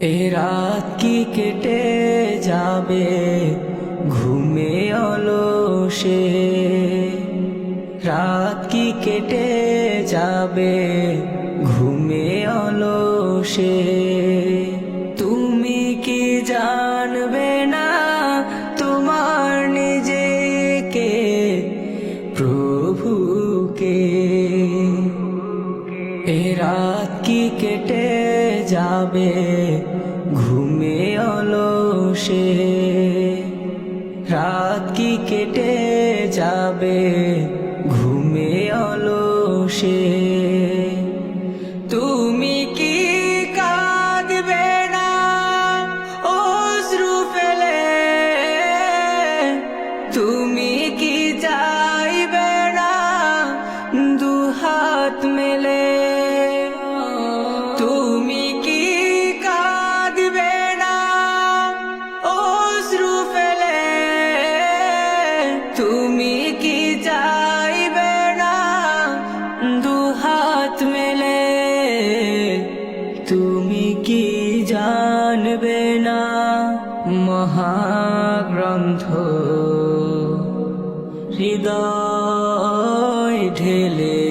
এ রাত কি কেটে যাবে ঘুমে অলসে, রাত কি কেটে যাবে ঘুমে অলসে। তুমি কি জানবে না তোমার নিজেকে, প্রভুকে? এ রাত কি কেটে যাবে ঘুমে অলসে, রাত কি কেটে যাবে ঘুমে অলসে। তুমি কি কাঁদবে না অশ্রু ফেলে, তুমি কি চাইবে না দুহাত মেলে? তুমি কি কাঁদবে না অশ্রু ফেলে, তুমি কি চাইবে না দুহাত মেলে? তুমি কি জানবে না মহাগ্রন্থ হৃদয় ঢেলে,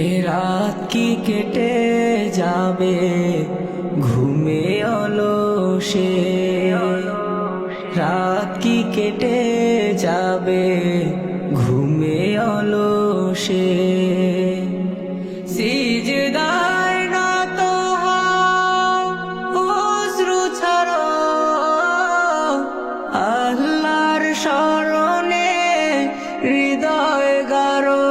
এ রাত কি কেটে যাবে ঘুমে অলসে, রাত কি কেটে যাবে ঘুমে অলসে। সিজদায় নত হও, অশ্রু ছাড়ো, আল্লাহর শরণে হৃদয় গাড়ো।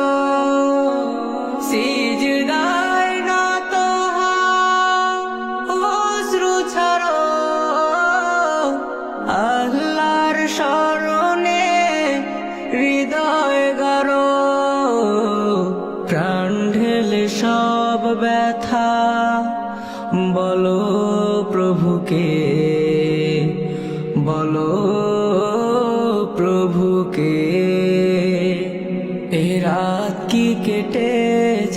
সিজদায় নত হও, অশ্রু ছাড়ো, আল্লাহর শরণে হৃদয় গাড়ো। প্রাণ ঢেলে সব ব্যথা বলো প্রভুকে, বলো প্রভুকে। এ রাত কি কেটে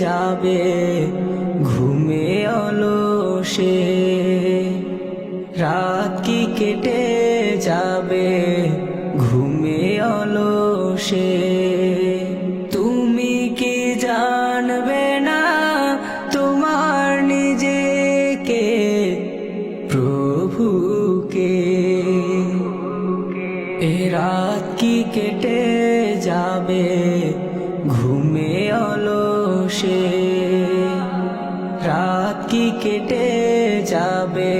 যাবে ঘুমে অলসে, রাত কি কেটে যাবে ঘুমে অলসে। তুমি কি জানবে না তোমার নিজেকে, প্রভুকে? এ রাত কি কেটে যাবে ঘুমে অলসে, রাত কি কেটে যাবে